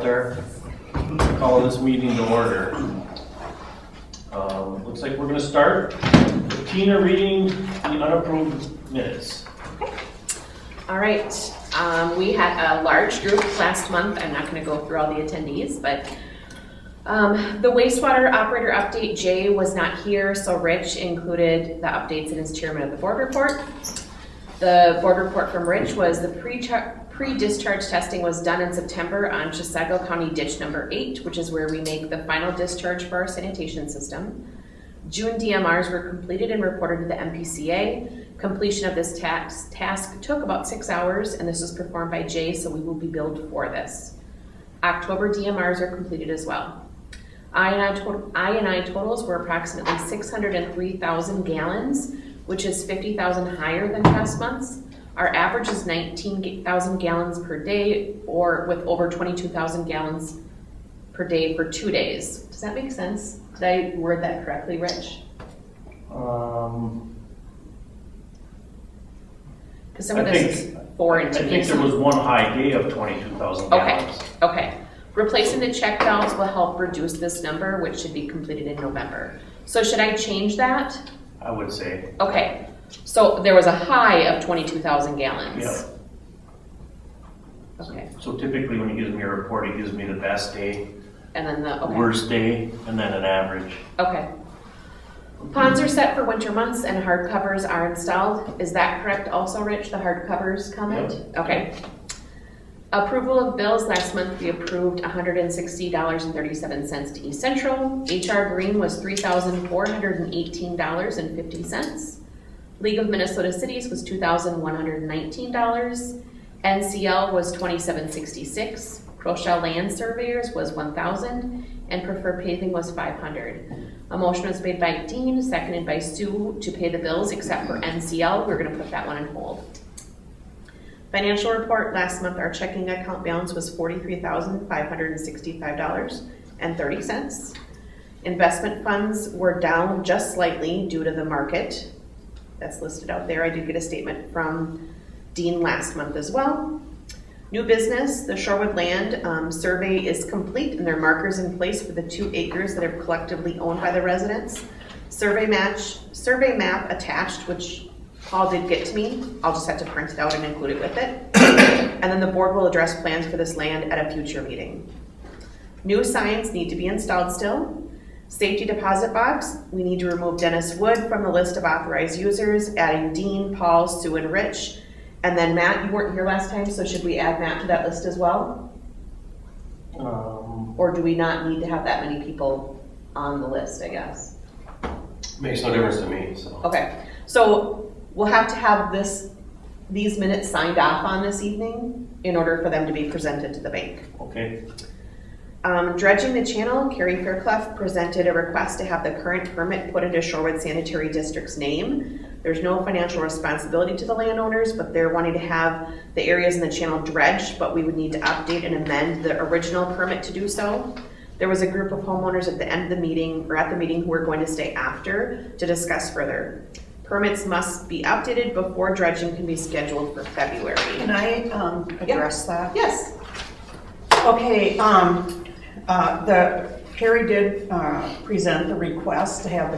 there. Call this meeting to order. Looks like we're going to start with Tina reading the unapproved minutes. All right, we had a large group last month. I'm not going to go through all the attendees, but the wastewater operator update, Jay was not here, so Rich included the updates in his chairman of the board report. The board report from Rich was the pre-discharge testing was done in September on Chisago County ditch number 8, which is where we make the final discharge for our sanitation system. June DMRs were completed and reported to the MPCA. Completion of this task took about 6 hours, and this was performed by Jay, so we will be billed for this. October DMRs are completed as well. I&I totals were approximately 603,000 gallons, which is 50,000 higher than past months. Our average is 19,000 gallons per day, or with over 22,000 gallons per day for 2 days. Does that make sense? Did I word that correctly, Rich? Because some of this is foreign to me. I think there was one high day of 22,000 gallons. Okay. Replacing the check valves will help reduce this number, which should be completed in November. So should I change that? I would say. Okay. So there was a high of 22,000 gallons. Yeah. Okay. So typically when he gives me a report, he gives me the best day, And then the, okay. worst day, and then an average. Okay. Ponds are set for winter months and hard covers are installed. Is that correct also, Rich, the hard covers comment? Yep. Okay. Approval of bills. Last month we approved $160.37 to East Central. HR Green was $3,418.50. League of Minnesota Cities was $2,119. NCL was $27.66. Crochelle Land Surveyors was $1,000, and Preferred Paving was $500. A motion was made by Dean, seconded by Sue to pay the bills except for NCL. We're going to put that one on hold. Financial report. Last month our checking account balance was $43,565.30. Investment funds were down just slightly due to the market. That's listed out there. I did get a statement from Dean last month as well. New business, the Shorewood land survey is complete and there are markers in place for the 2 acres that are collectively owned by the residents. Survey map attached, which Paul did get to me. I'll just have to print it out and include it with it. And then the board will address plans for this land at a future meeting. New signs need to be installed still. Safety deposit box, we need to remove Dennis Wood from the list of authorized users, adding Dean, Paul, Sue, and Rich. And then Matt, you weren't here last time, so should we add Matt to that list as well? Or do we not need to have that many people on the list, I guess? Makes no difference to me, so. Okay, so we'll have to have these minutes signed off on this evening in order for them to be presented to the bank. Okay. Dredging the channel, Carrie Fairclough presented a request to have the current permit put into Shorewood Sanitary District's name. There's no financial responsibility to the landowners, but they're wanting to have the areas in the channel dredged, but we would need to update and amend the original permit to do so. There was a group of homeowners at the end of the meeting, or at the meeting, who were going to stay after to discuss further. Permits must be updated before dredging can be scheduled for February. Can I address that? Yes. Okay, Harry did present the request to have the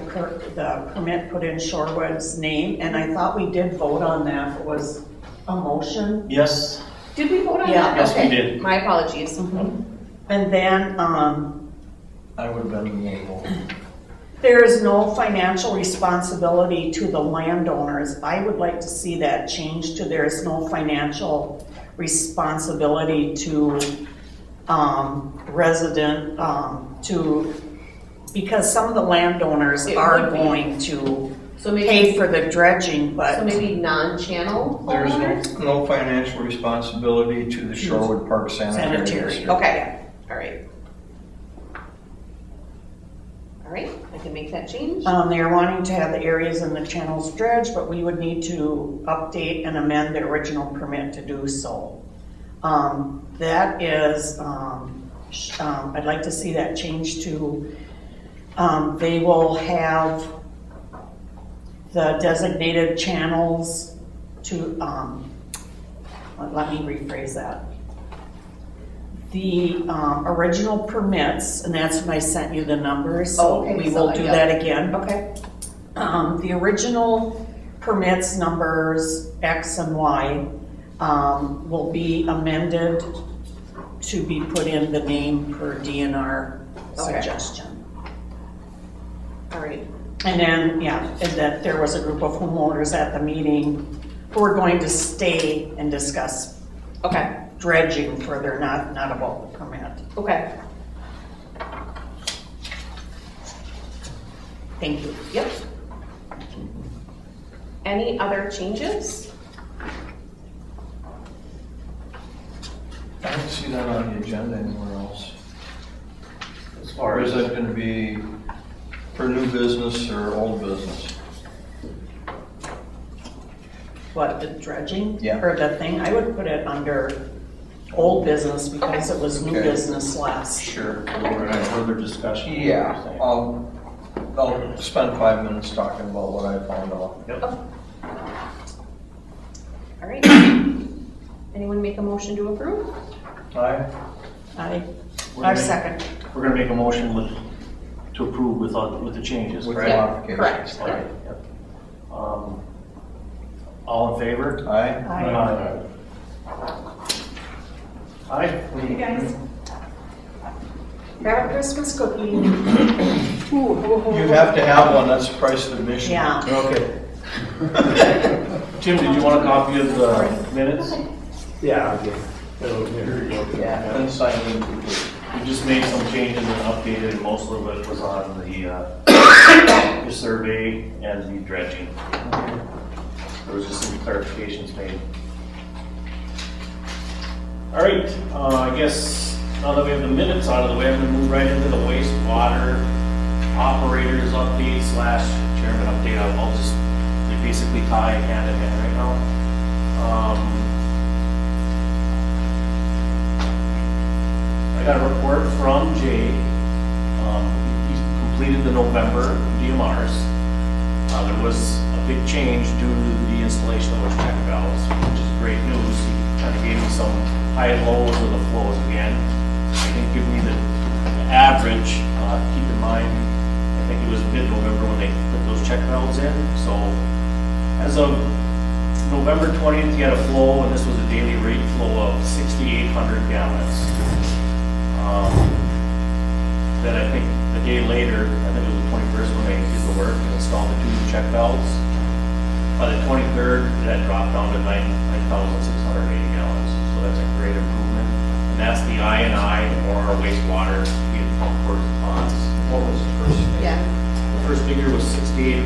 permit put in Shorewood's name, and I thought we did vote on that. It was a motion. Yes. Did we vote on Yeah. that? Yes, Okay. we did. My apologies. Mm-hmm. And then I would have been able. there is no financial responsibility to the landowners. I would like to see that changed to there is no financial responsibility to resident because some of the landowners It are would be. going to So maybe pay for the dredging, but So maybe non-channel There's homeowners? no financial responsibility to the Shorewood Park Sanitary Sanitary. District. Okay, all right. All right, I can make that change. they're wanting to have the areas in the channels dredged, but we would need to update and amend the original permit to do so. That is, I'd like to see that change to, they will have the designated channels to, let me rephrase that. The original permits, and that's when I sent you the numbers, Oh, so okay, we so will do yeah. that again. Okay. The original permits numbers X and Y will be amended to be put in the name per DNR Okay. suggestion. All right. And then, yeah, and that there was a group of homeowners at the meeting who were going to stay and discuss Okay. dredging further, not about the permit. Okay. Thank you. Yep. Any other changes? I don't see that on the agenda anywhere else. As Or far is as, it gonna be for new business or old business? What, the dredging? Yeah. Or the thing? I would put it under old business because it was new Okay. business last. Sure. We're gonna have further discussion. Yeah, I'll spend 5 minutes talking about what I found out. Yep. All right. Anyone make a motion to approve? Aye. Our second. We're gonna make a motion to approve with the changes, With the correct? modifications. Correct. All right, yep. All in favor? Aye. Aye. Aye. You guys. Grab a Christmas cookie. You have to have one, that's the price of admission. Yeah. Okay. Tim, did you want a copy of the minutes? Yeah, okay. Here you go. Yeah, and sign it. We just made some changes and updated, and most of it was on the survey and the dredging. There was just some clarifications made. All right, I guess now that we have the minutes out of the way, I'm gonna move right into the wastewater operators update slash chairman update. I'll just, they basically tie hand in hand right now. I got a report from Jay. He completed the November DMRs. There was a big change due to the installation of those check valves, which is great news. He kind of gave me some high and lows of the flows again. He didn't give me the average. Keep in mind, I think it was mid-November when they put those check valves in. So as of November 20th, he had a flow, and this was a daily rate flow of 6,800 gallons. Then I think a day later, I think it was the 21st when they did the work and installed the two new check valves. By the 23rd, that dropped down to 9,680 gallons. So that's a great improvement. And that's the I&I or our wastewater being pumped towards the ponds. What was the first thing? Yeah. The first figure was 6,800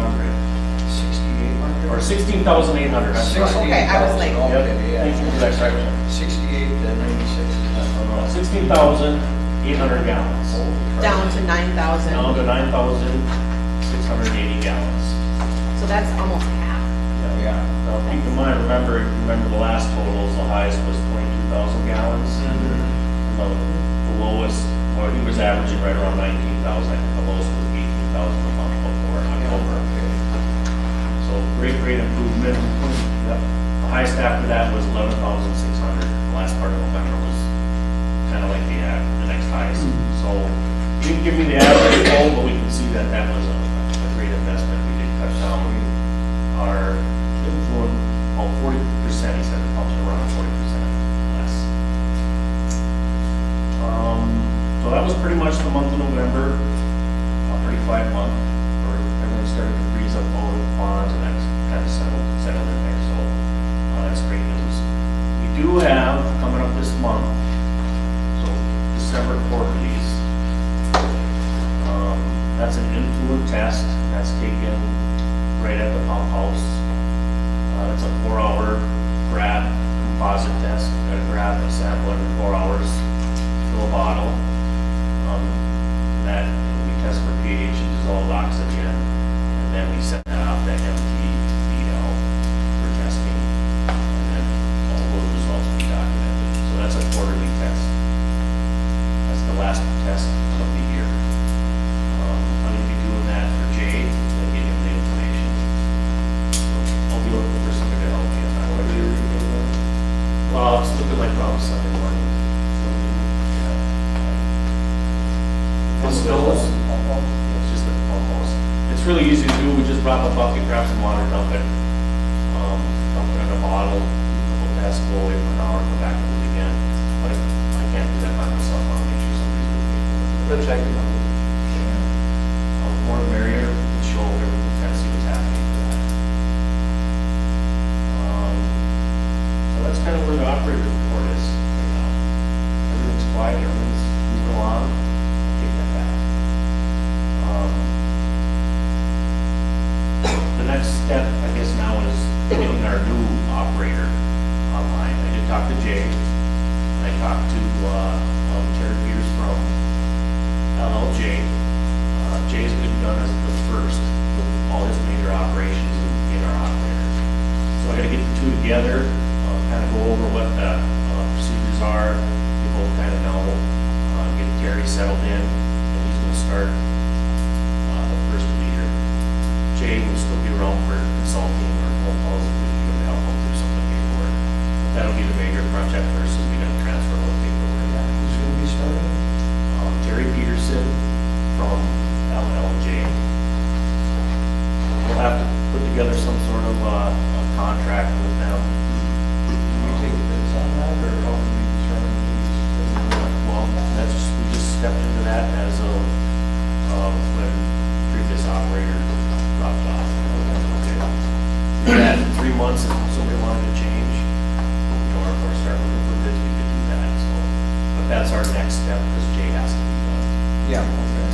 6,800? or 16,800. I'm sorry. Okay, I was like- Okay, yeah. Thank you for that correction. 68 to 96 is that? 16,800 gallons. Down to 9,000. Down to 9,680 gallons. So that's almost half. Yeah. Now, keep in mind, remember the last totals, the highest was 22,000 gallons. The lowest, well, he was averaging right around 19,000. I think the lowest was 18,000 a month before October. So great improvement. Yep. The highest after that was 11,600. The last part of November was kind of like the next highest. So he didn't give me the average goal, but we can see that that was a great investment. We did cut down our influence, 40%, he said the pumps are around 40% less. So that was pretty much the month of November, a pretty quiet month, where everything started to freeze up all the ponds, and that's kind of settled in there, so that's great news. We do have, coming up this month, so December quarterlies, that's an influent test, that's taken right at the pump house. It's a 4-hour grab composite test. Gotta grab a sample every 4 hours, fill a bottle. That we test for pH and dissolved oxygen, and then we send that off to MTBL for testing, and then all those results will be documented. So that's a quarterly test. That's the last test of the year. I'm gonna be doing that for Jay and getting him the information. I'll be looking for somebody to help me on that. Well, it's looking like probably Sunday morning. those. It's just a pump house. It's really easy to do, we just grab a bucket, grab some water, dump it. Dump it in a bottle, couple tests, go away for an hour, come back and do it again. But I can't do that by myself, I'll make sure somebody's with me. But check it out. More the merrier, and show everyone, kind of see what's happening for that. So that's kind of where the operator report is right now. Everything's quiet, everything's moving along, I'll take that back. The next step, I guess now, is getting our new operator online. I did talk to Jay, I talked to Terry Peters from LLJ. Jay's been done as the first with all his major operations and get our operator. So I gotta get the two together, kind of go over what the procedures are, we both kind of know, get Terry settled in, and he's gonna start the first of the year. Jay will still be around for consulting or phone calls if we need him to help him through some of the paperwork. That'll be the major project first, is we gotta transfer all the paperwork. Who's gonna be starting? Terry Peterson from LLJ. We'll have to put together some sort of a contract with them. Do we take bids on that, or how do we determine who's? Well, we just stepped into that as of when previous operator dropped off. Okay. That 3 months, if somebody wanted to change, or start looking for bids, we could do that, so. But that's our next step, because Jay has to be done. Yeah, okay.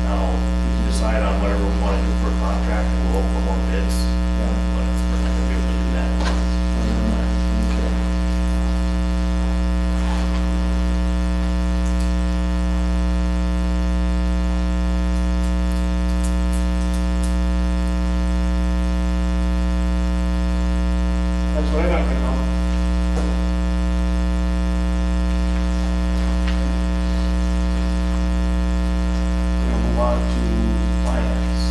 Now, we can decide on whatever we want to do for a contract, and we'll hope for more bids, Yeah. but we're not gonna be able to do that. Okay. That's what I got right now. We'll move on to finance.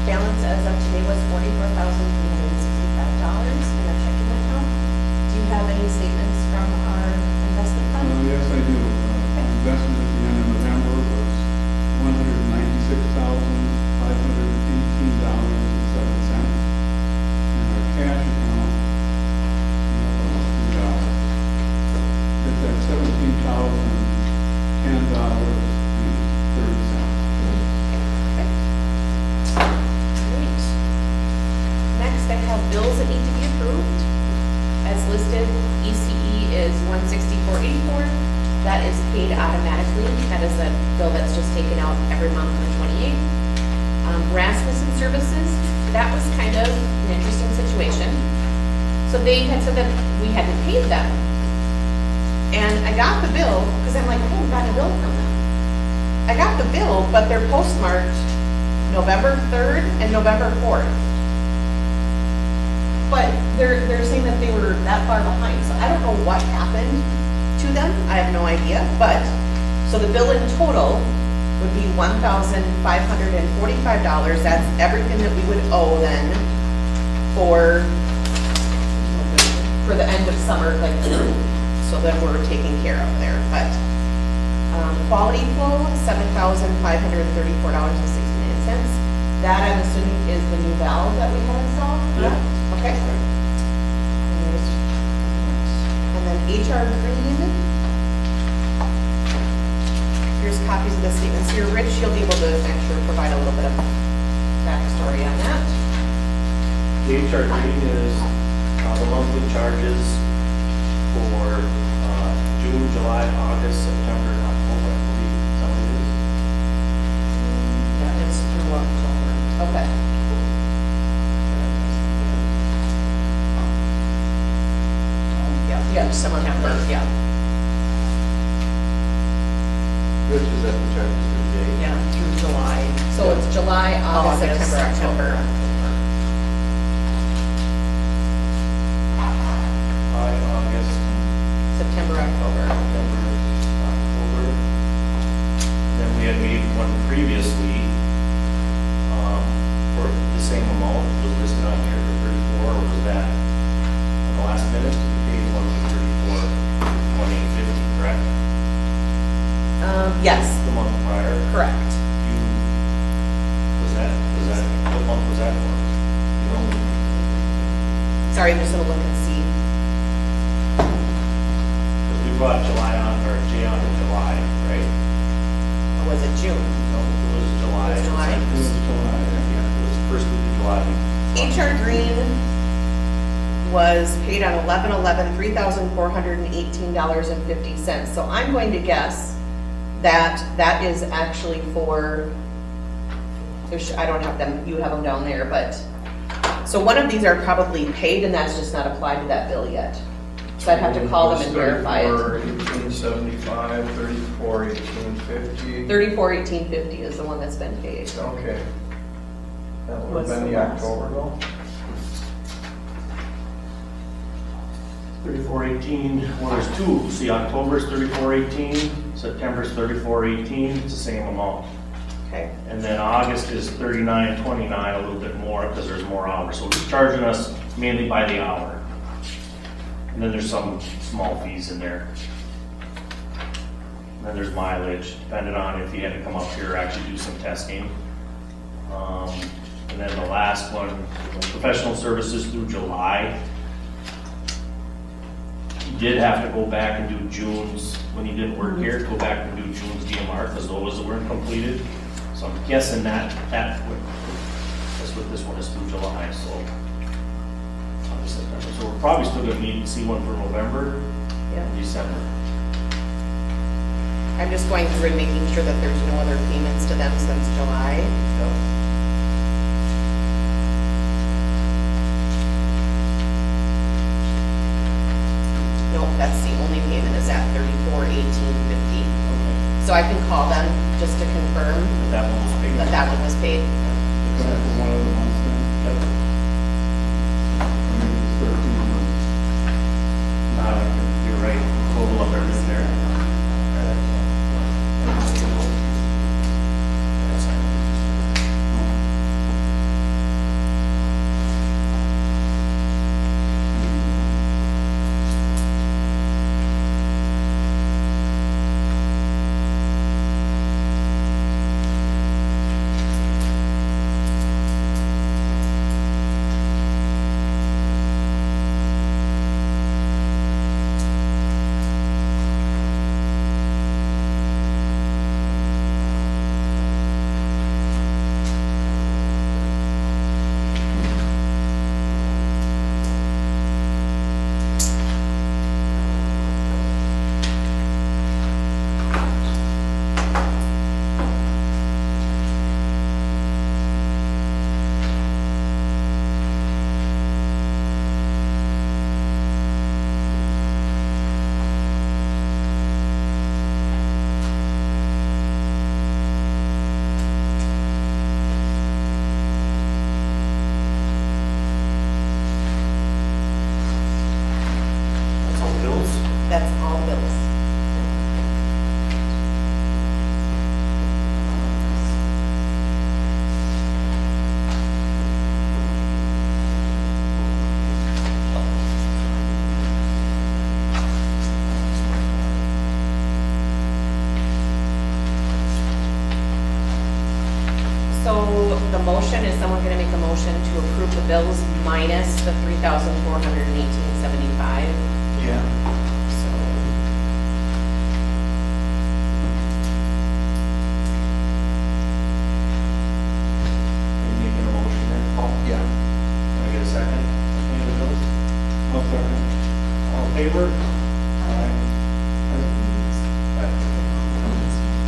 Balance as of today was $44,365 in our checking account. Do you have any statements from our investment fund? Yes, I do. Our investment at the end of November was $196,518.07. And our cash account is at $17,010.30. Great. Next, I have bills that need to be approved. As listed, ECE is $164.84. That is paid automatically. That is a bill that's just taken out every month on the 28th. Rasmussen Services, that was kind of an interesting situation. So they had said that we hadn't paid them. And I got the bill, because I'm like, I haven't gotten a bill from them. I got the bill, but they're postmarked November 3rd and November 4th. But they're saying that they were that far behind, so I don't know what happened to them, I have no idea, but, so the bill in total would be $1,545, that's everything that we would owe then for the end of summer, like, so that we're taken care of there, but, quality flow, $7,534.69. That, I'm assuming, is the new valve that we have installed, correct? Okay. And then HR Green. Here's copies of the statements here. Rich, you'll be able to, I'm sure, provide a little bit of backstory on that. The HR Green is the monthly charges for June, July, August, September, and October, I believe. Is that what it is? Yeah, it's through October. Okay. Yeah, September, yeah. Rich is at the charges for today. Yeah, through July. So it's July, August, September, October. July, August, September, October. September, October. Then we had made one previously, for the same amount, was listed on here for 34, or was that on the last minute? We paid one for 34, 1,850, correct? Yes. The month prior. sorry, I'm just gonna look and see. Because we brought July on, or Jay on in July, right? Or was it June? No, it was July. It was July? It was July, Yeah, it was the first week of July. HR Green was paid on 11/11, $3,418.50. So I'm going to guess that that is actually for, I don't have them, you have them down there, but, so one of these are probably paid and that's just not applied to that bill yet. So I'd have to call them and verify it. 1875, 34, 1850. 341850 is the one that's been paid. Okay. That would What's have been the the last October bill. 3418, well, there's two. See, October's 3418, September's 3418, it's the same amount. Okay. And then August is 3929, a little bit more because there's more hours. So it's charging us mainly by the hour. And then there's some small fees in there. And then there's mileage, depending on if you had to come up here or actually do some testing. And then the last one, professional services through July. He did have to go back and do June's, when he didn't work here, go back and do June's DMR because those weren't completed. So I'm guessing that's what this one is through July, so. So we're probably still gonna need to see one for November Yeah. and December. I'm just going through and making sure that there's no other payments to them since July. Nope, that's the only payment is at 341850. So I can call them just to confirm But that one was paid. that that one was paid. except for one of the months then. Yep. Maybe it's 13 months. You're right, total of everything there. That's all bills? That's all bills. So the motion, is someone gonna make a motion to approve the bills minus the 3,418.75? Yeah. So, Are you making a motion then, Paul? Yeah. Can I get a second? Any of the bills? I'll second. All in favor?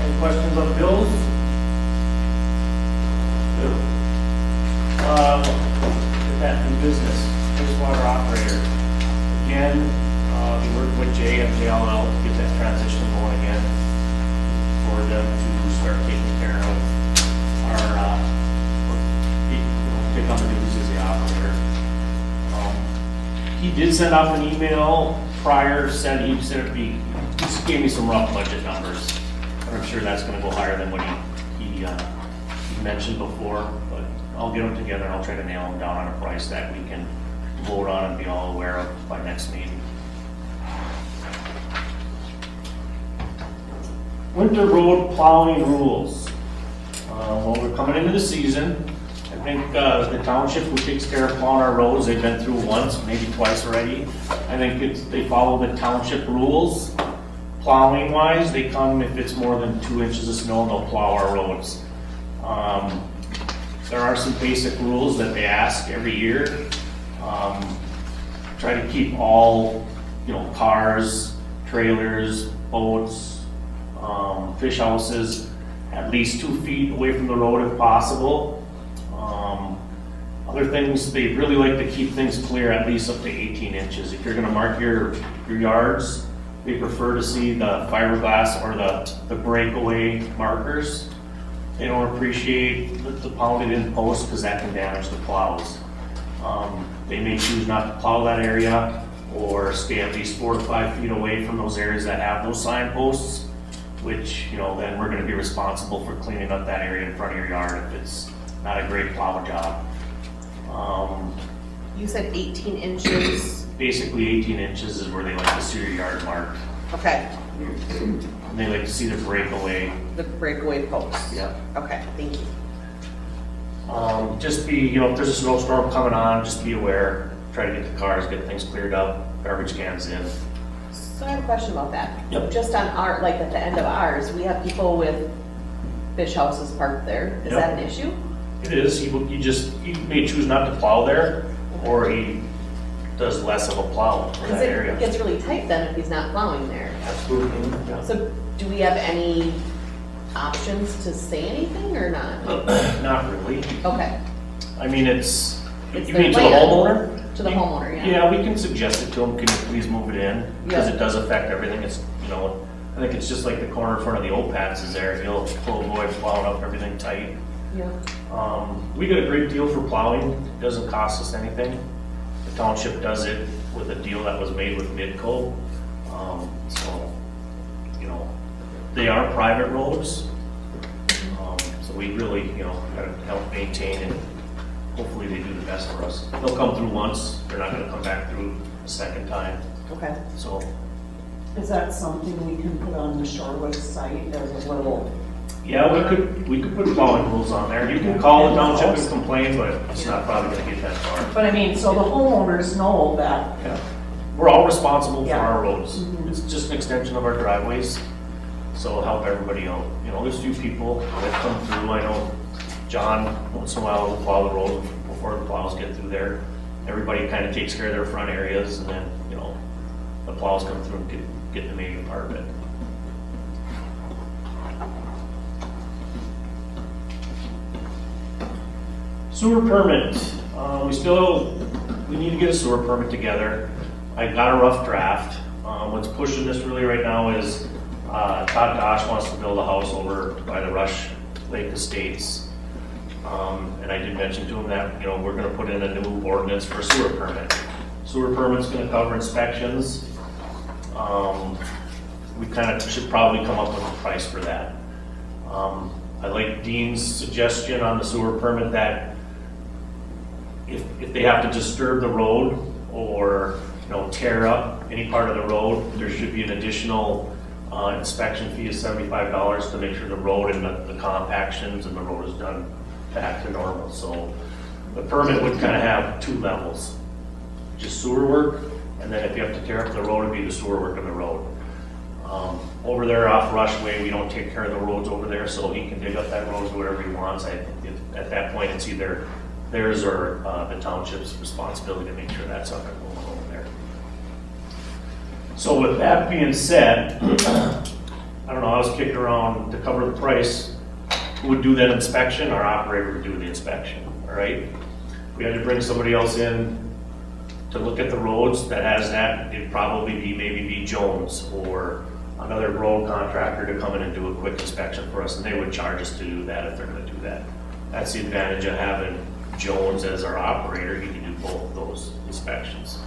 Any questions on the bills? Good. Get that new business, wastewater operator. Again, we worked with Jay and JLL to get that transition going again for them to start taking care of our, take on the duties as the operator. He did send out an email prior, he said it'd be, he just gave me some rough budget numbers. I'm sure that's gonna go higher than what he mentioned before, but I'll get them together and I'll try to nail them down on a price that we can vote on and be all aware of by next meeting. Winter road plowing rules. Well, we're coming into the season. I think the township who takes care of plowing our roads, they've been through once, maybe twice already. I think they follow the township rules. Plowing wise, they come if it's more than 2 inches of snow, they'll plow our roads. There are some basic rules that they ask every year. Try to keep all, cars, trailers, boats, fish houses at least 2 feet away from the road if possible. Other things, they really like to keep things clear at least up to 18 inches. If you're gonna mark your yards, they prefer to see the fiberglass or the breakaway markers. They don't appreciate the pounded in post because that can damage the plows. They may choose not to plow that area or stay at least 4 to 5 feet away from those areas that have those signposts, which, then we're gonna be responsible for cleaning up that area in front of your yard if it's not a great plow job. You said 18 inches. Basically 18 inches is where they like to see your yard marked. Okay, And they like to see the breakaway. the breakaway post. Yeah. Okay, thank you. Just be, if there's a snowstorm coming on, just be aware. Try to get the cars, get things cleared up, garbage cans in. So I have a question about that. Yep. Just on our, like at the end of ours, we have people with fish houses parked there. Is Yep. that an issue? It is, he may choose not to plow there, or he does less of a plow for Because that it area. gets really tight then if he's not plowing there. Absolutely. Yeah. So do we have any options to say anything or not? Not really. Okay, I mean, It's you their mean to the land. homeowner? to the homeowner, yeah. Yeah, we can suggest it to them, can you please move it in? Because Yeah. it does affect everything, it's, I think it's just like the corner in front of the old Pats is there, he'll avoid plowing up everything tight. Yeah. We get a great deal for plowing, it doesn't cost us anything. The township does it with a deal that was made with Midco. So, they are private roads. So we really, gotta help maintain and hopefully they do the best for us. They'll come through once, they're not gonna come back through a second time, Okay. so. Is that something we can put on the Shorewood site as a little? Yeah, we could put plowing rules on there. You can call the township and complain, but it's not probably gonna get that far. But I mean, so the homeowners know that, Yeah. We're all responsible for Yeah. our roads. It's just an extension of our driveways, so it'll help everybody out. There's a few people that come through. I know John, once in a while, will plow the road before the plows get through there. Everybody kind of takes care of their front areas, and then, the plows come through and get the major part of it. Sewer permit, we need to get a sewer permit together. I got a rough draft. What's pushing this really right now is Todd Dosh wants to build a house over by the Rush Lake Estates. And I did mention to him that, we're gonna put in a new ordinance for a sewer permit. Sewer permit's gonna cover inspections. We kind of should probably come up with a price for that. I like Dean's suggestion on the sewer permit that if they have to disturb the road or, tear up any part of the road, there should be an additional inspection fee of $75 to make sure the road and the compactions and the road is done back to normal. So the permit would kind of have 2 levels, just sewer work, and then if you have to tear up the road, it'd be the sewer work of the road. Over there off Rush Way, we don't take care of the roads over there, so he can dig up that road, do whatever he wants. I think at that point, it's either theirs or the township's responsibility to make sure that's up and going over there. So with that being said, I don't know, I was kicked around to cover the price. Who would do that inspection? Our operator would do the inspection, all right? If we had to bring somebody else in to look at the roads that has that, it'd probably be Jones or another road contractor to come in and do a quick inspection for us, and they would charge us to do that if they're gonna do that. That's the advantage of having Jones as our operator, he can do both of those inspections.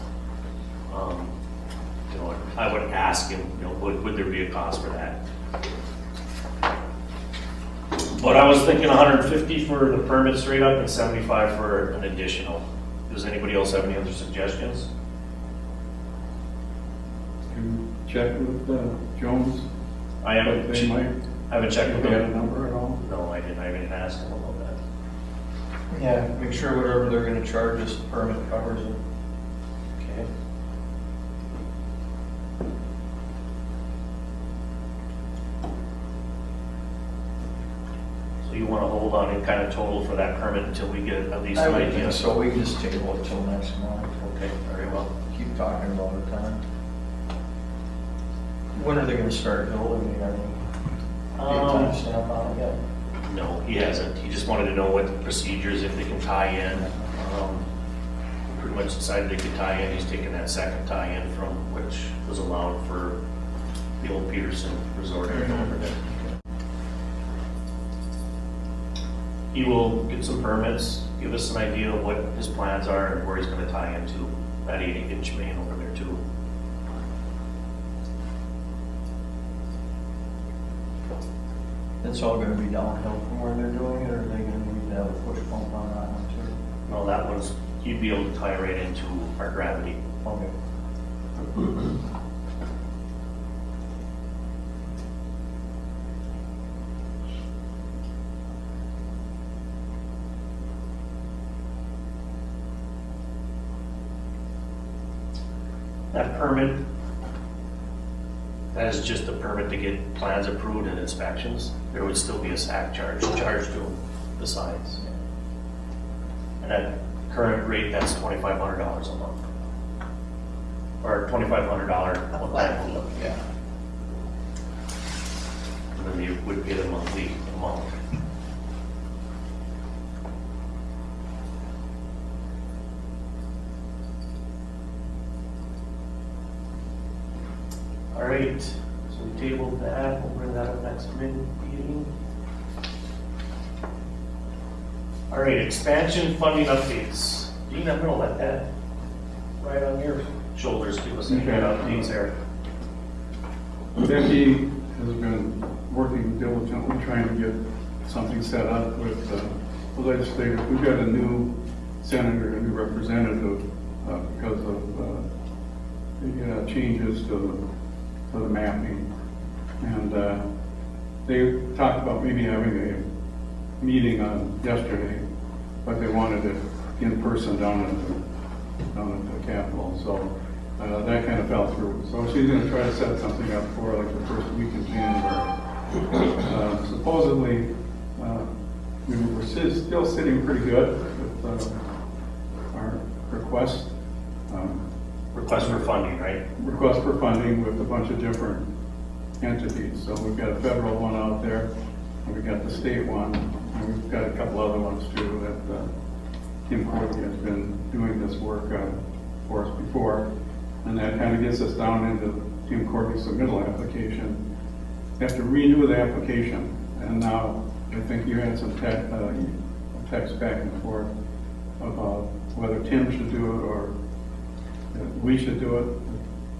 I would ask him, would there be a cost for that? But I was thinking 150 for the permit straight up and 75 for an additional. Does anybody else have any other suggestions? You check with Jones, I haven't, they might, I haven't checked if with they had a them. number at all. No, I didn't. I didn't ask him about that. Yeah, make sure whatever they're gonna charge us, the permit covers it. Okay. So you wanna hold on and kind of total for that permit until we get at least I an would idea? think so, we can just table it till next month. Okay, very well. Keep talking about it then. When are they gonna start building it? I mean, time stamp on it yet? No, he hasn't. He just wanted to know what the procedures, if they can tie in. Pretty much decided they could tie in. He's taking that second tie-in from which was allowed for the old Peterson Resort area over there. He will get some permits, give us an idea of what his plans are and where he's gonna tie into that 80-inch main over there too. It's all gonna be downhill from where they're doing it, or are they gonna need to have a push pump on that one too? No, that one's, you'd be able to tie right into our gravity. Okay. That permit, that is just a permit to get plans approved and inspections. There would still be a SAC charged to them besides. And at current rate, that's $2,500 a month. Or $2,500 one time fee. Yeah. And then you would pay the monthly amount. All right, so we tabled that, we'll bring that up next meeting. All right, expansion funding updates. Dean, I'm gonna let that right on your shoulders, give us any good updates there. Becky has been working diligently trying to get something set up with the legislators. We've got a new senator, a new representative because of the changes to the mapping. And they talked about maybe having a meeting on yesterday, but they wanted it in person down at the Capitol. So that kind of fell through. So she's going to try to set something up for like the first week in January. Supposedly, we're still sitting pretty good with our request. Request for funding, right? Request for funding with a bunch of different entities. So we've got a federal one out there, and we've got the state one, and we've got a couple other ones too that Kim Corby has been doing this work for us before. And that kind of gets us down into Kim Corby's submittal application. You have to renew the application, and now I think you had some text back and forth about whether Tim should do it or we should do it.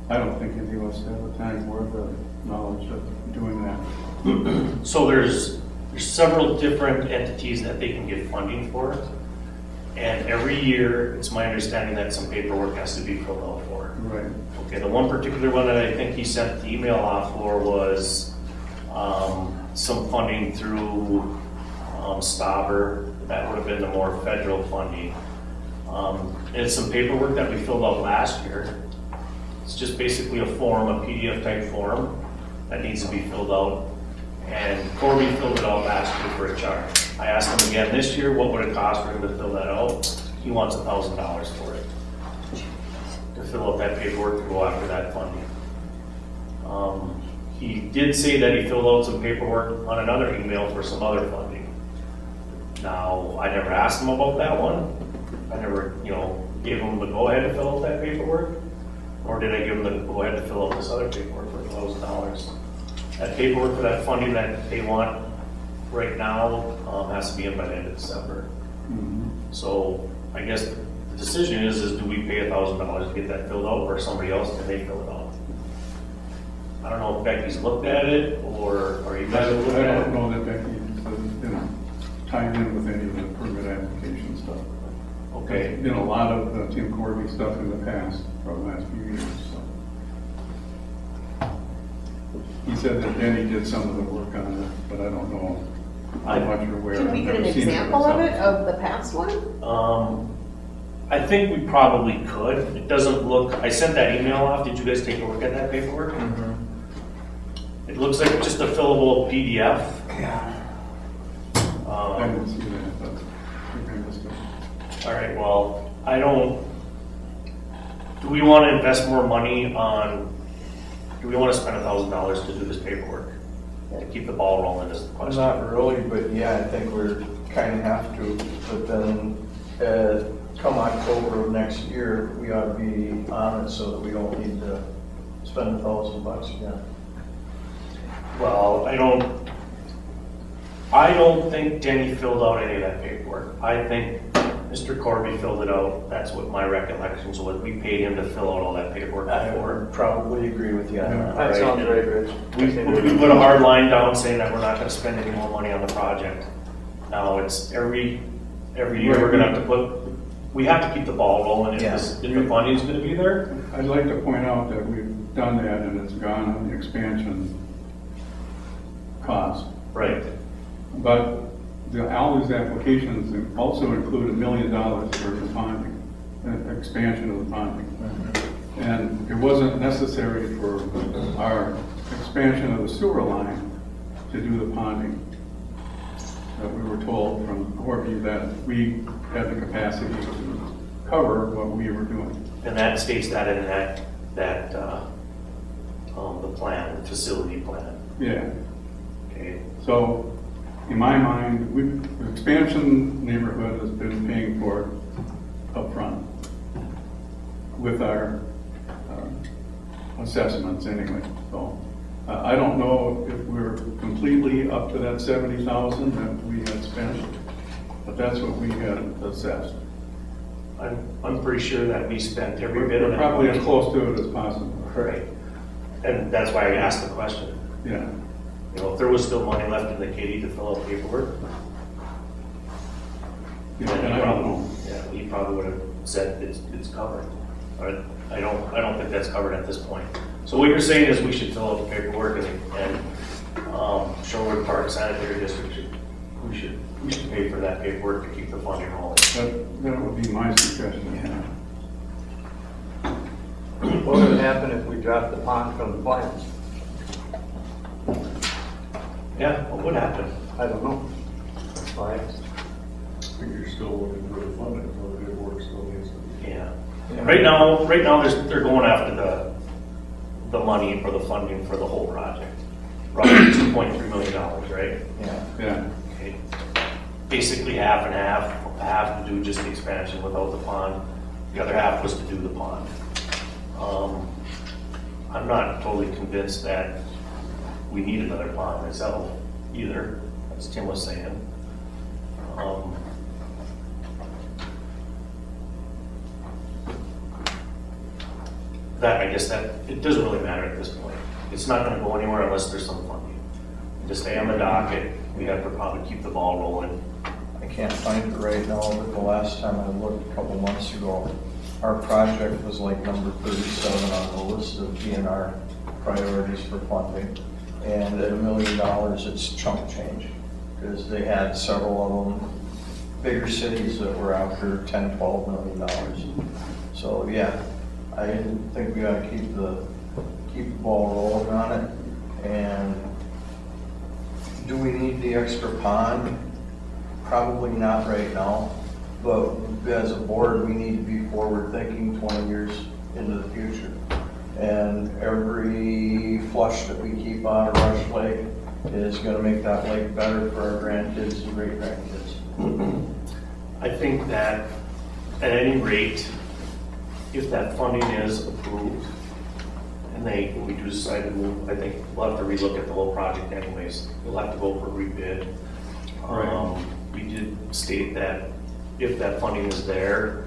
I don't think any of us have the time or the knowledge of doing that. So there's several different entities that they can get funding for. And every year, it's my understanding that some paperwork has to be filled out for. Right. Okay, the one particular one that I think he sent the email off for was some funding through Staber. That would have been the more federal funding. And it's some paperwork that we filled out last year. It's just basically a form, a PDF type form that needs to be filled out. And Corby filled it out last year for a charge. I asked him again this year, what would it cost for him to fill that out? He wants $1,000 for it, to fill out that paperwork to go after that funding. He did say that he filled out some paperwork on another email for some other funding. Now, I never asked him about that one. I never, gave him the go-ahead to fill out that paperwork, or did I give him the go-ahead to fill out this other paperwork for $1,000? That paperwork for that funding that they want right now has to be in by the end of December. Mm-hmm. So I guess the decision is do we pay $1,000 to get that filled out, or somebody else, can they fill it out? I don't know if Becky's looked at it, or are you guys I looking at don't it? know that Becky is tied in with any of the permit application stuff. Okay. There's been a lot of Tim Corby stuff in the past, for the last few years. So. He said that Denny did some of the work on it, but I don't know I'm not sure where. Can we I've get an never seen example of it, myself. of the past one? I think we probably could. It doesn't look, I sent that email off. Did you guys take a look at that paperwork? It looks like just a fillable PDF. I didn't see that, but I missed it. All right, well, do we want to invest more money do we want to spend $1,000 to do this paperwork? To keep the ball rolling is the question. Not really, but yeah, I think we're kind of have to, but then, come October of next year, we ought to be on it so that we don't need to spend $1,000 again. Well, I don't think Denny filled out any of that paperwork. I think Mr. Corby filled it out. That's what my recollections was. We paid him to fill out all that paperwork I before. would probably agree with you on that. That sounds right, Rich. We put a hard line down saying that we're not gonna spend any more money on the project. Now, it's every year we're gonna have to we have to keep the ball rolling if the funding's gonna be there. I'd like to point out that we've done that and it's gone on the expansion cost. Right. But all these applications also include $1 million for the ponding, expansion of the ponding. And it wasn't necessary for our expansion of the sewer line to do the ponding. That we were told from Corby that we had the capacity to cover what we were doing. And that states that in the plan, the facility plan. Yeah. Okay. So, in my mind, the expansion neighborhood has been paying for it upfront with our assessments anyway. So, I don't know if we're completely up to that 70,000 that we had spent, but that's what we had assessed. I'm pretty sure that we spent every bit of We're it. probably as close to it as possible. Right. And that's why I asked the question. Yeah. You know, if there was still money left in the kitty to fill out paperwork, Yeah, then and I don't know. he probably would have said it's covered. But I don't think that's covered at this point. So what you're saying is we should fill out the paperwork and Shorewood Park Sanitary District we should pay for that paperwork to keep the funding rolling. That would be my suggestion. What would happen if we dropped the pond from the plans? Yeah, what would happen? I don't know. That's why. I think you're still looking for the funding, so the paperwork still needs to be. Yeah. Right now, they're going after the money for the funding for the whole project. Roughly $2.3 million, right? Yeah. Okay. Basically half and half to do just the expansion without the pond. The other half was to do the pond. I'm not totally convinced that we need another pond myself either, as Tim was saying. I guess that it doesn't really matter at this point. It's not gonna go anywhere unless there's some funding. Just stay on the docket. We have to probably keep the ball rolling. I can't find it right now, but the last time I looked a couple months ago, our project was like number 37 on the list of DNR priorities for funding. And at $1 million, it's chunk change, because they had several of them, bigger cities that were after $10, $12 million. So yeah, I think we ought to keep the ball rolling on it. And do we need the extra pond? Probably not right now, but as a board, we need to be forward thinking 20 years into the future. And every flush that we keep out of Rush Lake is gonna make that lake better for our grandkids and great grandkids. I think that at any rate, if that funding is approved and we do decide to move, I think we'll have to relook at the whole project anyways. We'll have to go for rebid. We did state that if that funding is there,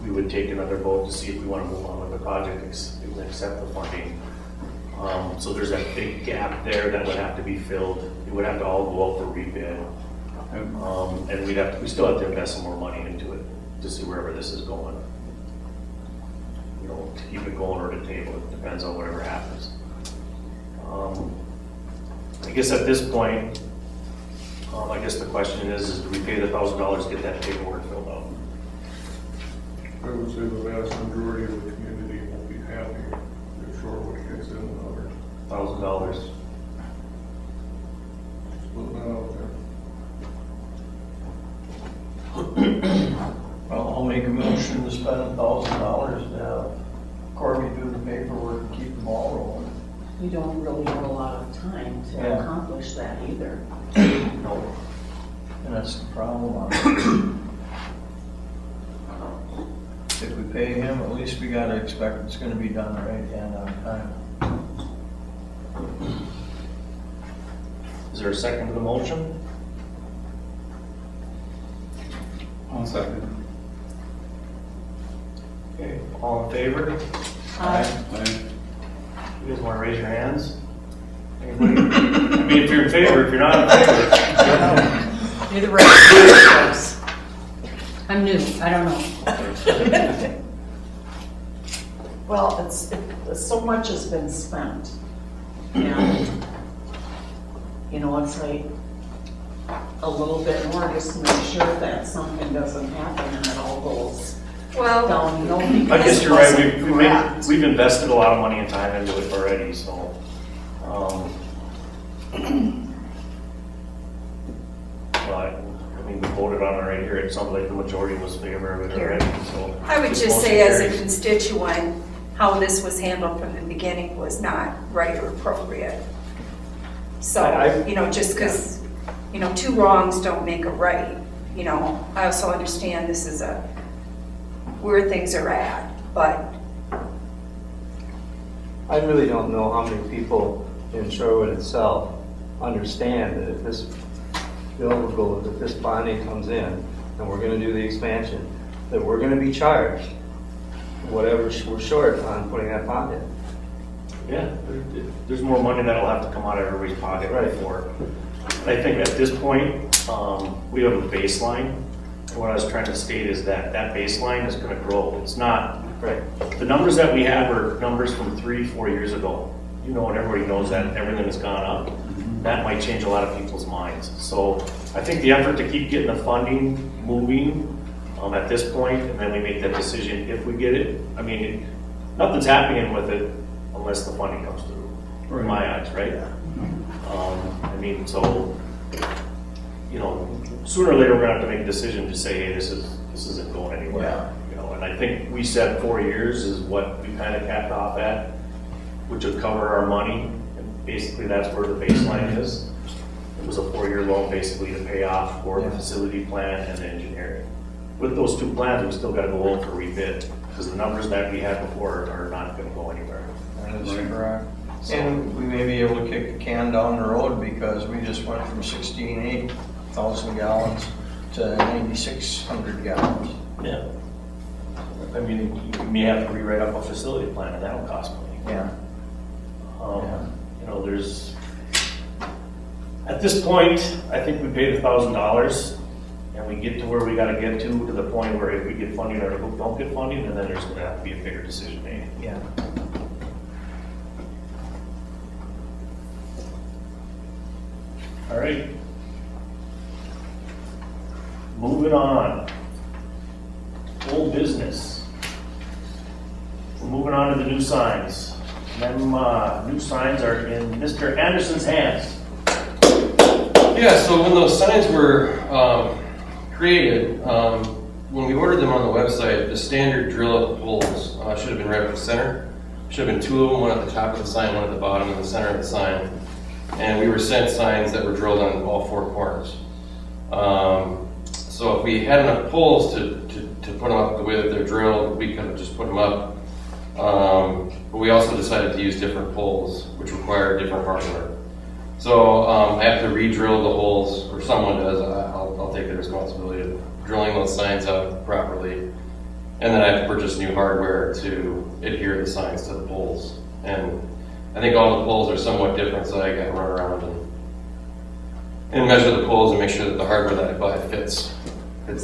we would take another vote to see if we want to move on with the project and accept the funding. So there's that big gap there that would have to be filled. It would have to all go out for rebid. And we still have to invest some more money into it to see wherever this is going. You know, to keep it going or to table it, depends on whatever happens. I guess at this point, I guess the question is do we pay the $1,000 to get that paperwork filled out? I would say the vast majority of the community will be happy if Shorewood gets in another. $1,000. Putting that out there. Well, I'll make a motion to spend $1,000 to have Corby do the paperwork and keep the ball rolling. We don't really have a lot of time to Yeah. accomplish that either. No. And that's the problem on it. If we pay him, at least we gotta expect it's gonna be done right and on time. Is there a second to the motion? I'll second. Okay, all in favor? Aye. You guys want to raise your hands? Anybody? I mean, if you're in favor, if you're not in favor. You're the right folks. I'm new, I don't know. Well, so much has been spent. And, you know, it's like a little bit more just to make sure that something doesn't happen and it all goes Well, downhill. I because guess it you're right, wasn't correct. we've invested a lot of money and time into it already, so. But, I mean, we voted on it right here, it sounds like the majority was favor of it already, so. I would this just motion say as a carries. constituent, how this was handled from the beginning was not right or appropriate. So, you know, just because, you know, two wrongs don't make a right, you know, I also understand this is where things are at, but I really don't know how many people in Shorewood itself understand that if this bill goes, if this bonding comes in, and we're gonna do the expansion, that we're gonna be charged whatever we're short on putting that bond in. Yeah, there's more money that'll have to come out of everybody's pocket Right. before. I think at this point, we have a baseline. And what I was trying to state is that that baseline is gonna grow. It's not, Right. the numbers that we have are numbers from 3-4 years ago. You know, and everybody knows that everything has gone up. That might change a lot of people's minds. So I think the effort to keep getting the funding moving at this point, and then we make that decision if we get it. I mean, nothing's happening with it unless the funding comes through, in my eyes, right? I mean, so, you know, sooner or later, we're gonna have to make a decision to say, hey, this isn't going anywhere. Yeah. You know, and I think we said 4 years is what we kind of capped off at, which would cover our money, and basically that's where the baseline is. It was a 4-year loan basically to pay off for the facility plan and the engineering. With those two plans, we still gotta go over for rebid, because the numbers that we had before are not gonna go anywhere. That is correct. And we may be able to kick the can down the road because we just went from 16,800 gallons to 9,600 gallons. Yeah. I mean, you may have to rewrite up a facility plan, and that'll cost money. Yeah. You know, at this point, I think we paid $1,000, and we get to where we gotta get to the point where if we get funding or if we don't get funding, and then there's gonna have to be a bigger decision made. Yeah. All right. Moving on. Old business. We're moving on to the new signs. Them new signs are in Mr. Anderson's hands. Yeah, so when those signs were created, when we ordered them on the website, the standard drill holes should have been right at the center. Should have been 2 of them, one at the top of the sign, one at the bottom, and the center of the sign. And we were sent signs that were drilled on all 4 corners. So if we had enough poles to put them up the way that they're drilled, we could have just put them up. But we also decided to use different poles, which require different hardware. So I have to re-drill the holes, or someone does. I'll take the responsibility of drilling those signs out properly. And then I have to purchase new hardware to adhere the signs to the poles. And I think all the poles are somewhat different, so I got to run around and measure the poles and make sure that the hardware that I buy fits the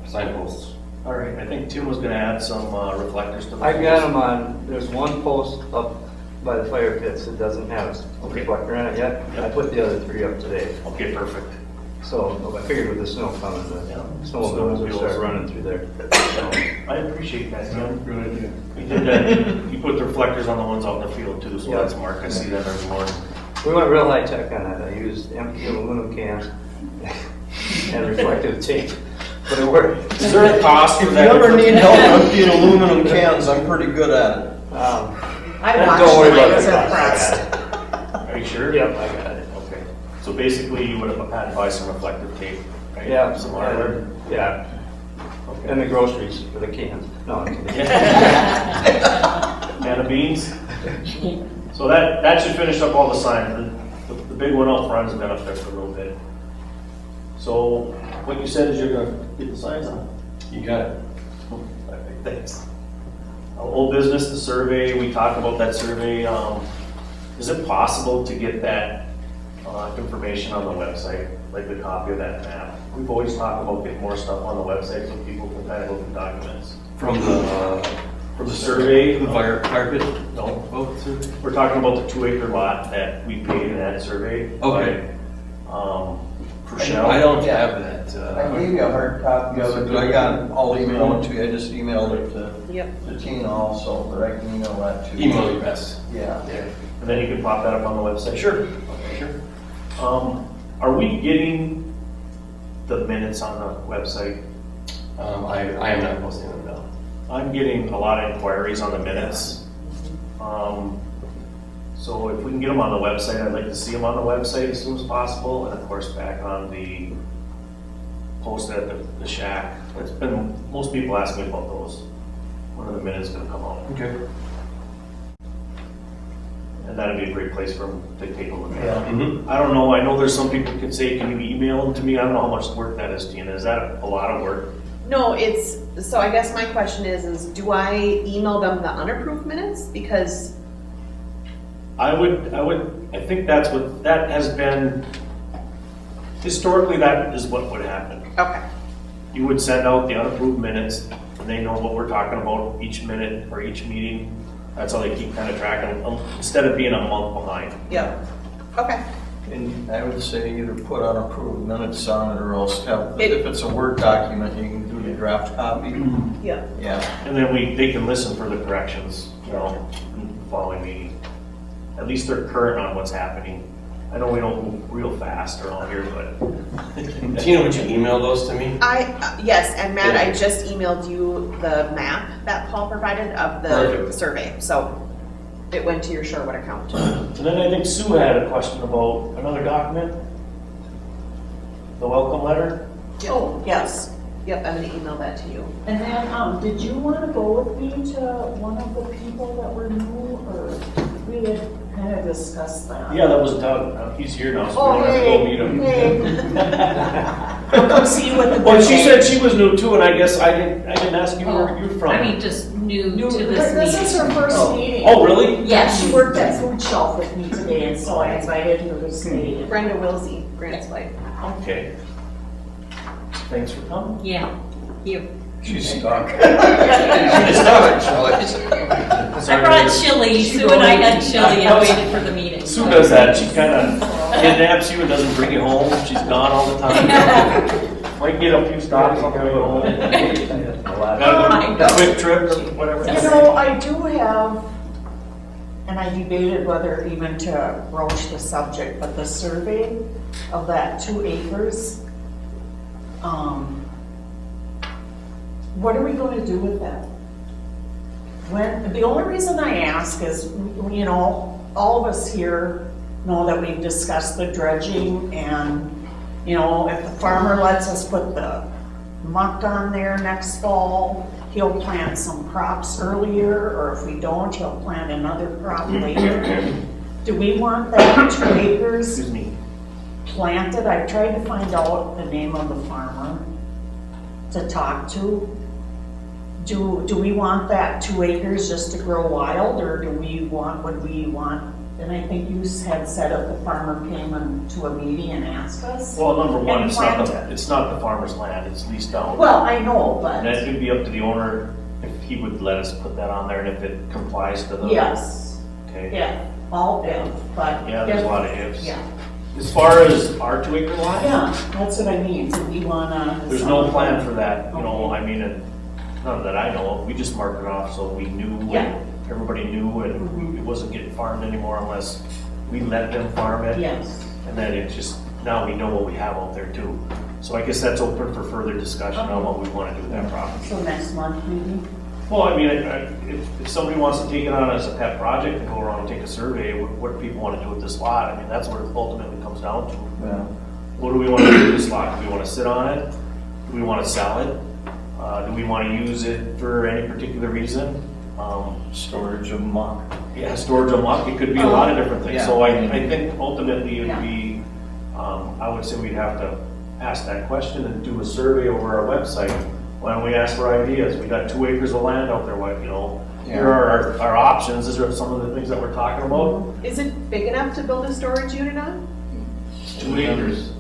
signposts. All right, I think Tim was gonna add some reflectors to the. I've got them on, there's one post up by the fire pits that doesn't have a reflector on it yet. I put the other 3 up today. Okay, perfect. So I figured with the snow coming, the snowmobiles would start running through there. So, I appreciate that, Tim. Good idea. You did that, you put the reflectors on the ones out in the field too, so Yeah. that's marked, I see that every morning. We went real high tech on that. I used empty aluminum cans and reflective tape, but it worked. Is there a cost for If you that? ever need help emptying aluminum cans, I'm pretty good at it. I Don't watched, worry I about was the cost. impressed. Are you sure? Yep, I got it. Okay, so basically you would have had to buy some reflective tape, right? Yeah, Some hardware? Yeah, and the groceries for the cans. No, I'm kidding. Can of beans? So that should finish up all the signs. The big one up front has been up there for a little bit. So what you said is you're gonna get the signs on? You got it. Thanks. Old business, the survey, we talked about that survey. Is it possible to get that information on the website, like the copy of that map? We've always talked about getting more stuff on the website so people can kind of go through documents. From the survey? The fire pit? No, Oh, survey? we're talking about the 2-acre lot that we paid in that survey. Okay. Purcell. I don't have that. I gave you a hard copy of it, but I'll email it to you. I just emailed it Yep. to Tina also, but I can email that to you. Email address. Yeah. And then you can pop that up on the website? Sure. Sure. Are we getting the minutes on the website? I am not posting them now. I'm getting a lot of inquiries on the minutes. So if we can get them on the website, I'd like to see them on the website as soon as possible, and of course back on the post at the shack. It's been, most people ask me about those. When are the minutes gonna come out? Okay. And that'd be a great place for them to take a look at. Yeah. Mm-hmm. I don't know, I know there's some people can say, can you email them to me? I don't know how much work that is, Tina. Is that a lot of work? No, so I guess my question is do I email them the unapproved minutes? Because, I think that has been, historically, that is what would happen. okay, You would send out the unapproved minutes, and they know what we're talking about each minute or each meeting. That's how they keep kind of tracking, instead of being a month behind. yep, okay. And I would say either put unapproved minutes on it or else have, It- if it's a Word document, you can do the draft copy. Yep. Yeah. And then they can listen for the corrections, in the following meeting. At least they're current on what's happening. I know we don't move real fast around here, but Tina, would you email those to me? Yes, and Matt, I Yeah. just emailed you the map that Paul provided of the Perfect. survey, so it went to your Shorewood account. And then I think Sue had a question about another document, the welcome letter. Oh, yes. Yep, I'm gonna email that to you. And then, did you want to go with me to one of the people that were new, or we had kind of discussed that? Yeah, that was Doug. He's here now, so Oh, we don't have to go meet him. We'll come see you at the. Well, she said she was new too, and I guess I didn't ask you where you're from. I mean, just new New, to this this is meeting. her first meeting. Oh, really? Yeah, she worked at Food Shelf with me today, and so I invited her to stay. Brenda Wilsey, Grant's wife. Okay. Thanks for coming. Yeah, you. She's stuck. I brought chili, Sue and I had chili and waited for the meeting. Sue does that. She kind of kidnaps you and doesn't bring you home. She's gone all the time. Might get a few stops on the way home. Gotta go a quick trip or whatever. You know, I do have, and I debated whether even to broach the subject, but the survey of that 2 acres, what are we going to do with that? The only reason I ask is, you know, all of us here know that we've discussed the dredging and, you know, if the farmer lets us put the muck on there next fall, he'll plant some crops earlier, or if we don't, he'll plant another crop later. Do we want that 2 acres Excuse me. planted? I tried to find out the name of the farmer to talk to. Do we want that 2 acres just to grow wild, or would we want, and I think you had said if the farmer came to a meeting and asked us? Well, number one, And it's not plant it's not the farmer's land. It's leased out. Well, I know, And it but, would be up to the owner if he would let us put that on there and if it complies to the. yes, Okay. yeah, all if, but. Yeah, there's if- a lot of ifs. Yeah, As far as our 2 acre lot? Yeah, that's what I mean, do we wanna? There's no plan for that, you know, I mean, and none that I know of, we just marked it off so we knew, Yeah. and everybody knew, and it wasn't getting farmed anymore unless we let them farm it. Yes. And then it just, now we know what we have out there too. So I guess that's open for further discussion on what we wanna do with that property. So next month, maybe? Well, I mean, if somebody wants to take it on as a pet project and go around and take a survey, what do people wanna do with this lot? I mean, that's what it ultimately comes down to. Yeah. What do we wanna do with this lot? Do we wanna sit on it? Do we wanna sell it? Do we wanna use it for any particular reason? Storage of muck. Yeah, storage of muck, it could be a lot of different things. So Yeah. I think ultimately it would be, I would say we'd have to ask that question and do a survey over our website. Why don't we ask for ideas? We got 2 acres of land out there, what, you know, here are our options, these are some of the things that we're talking about. Is it big enough to build a storage unit on? 2 acres.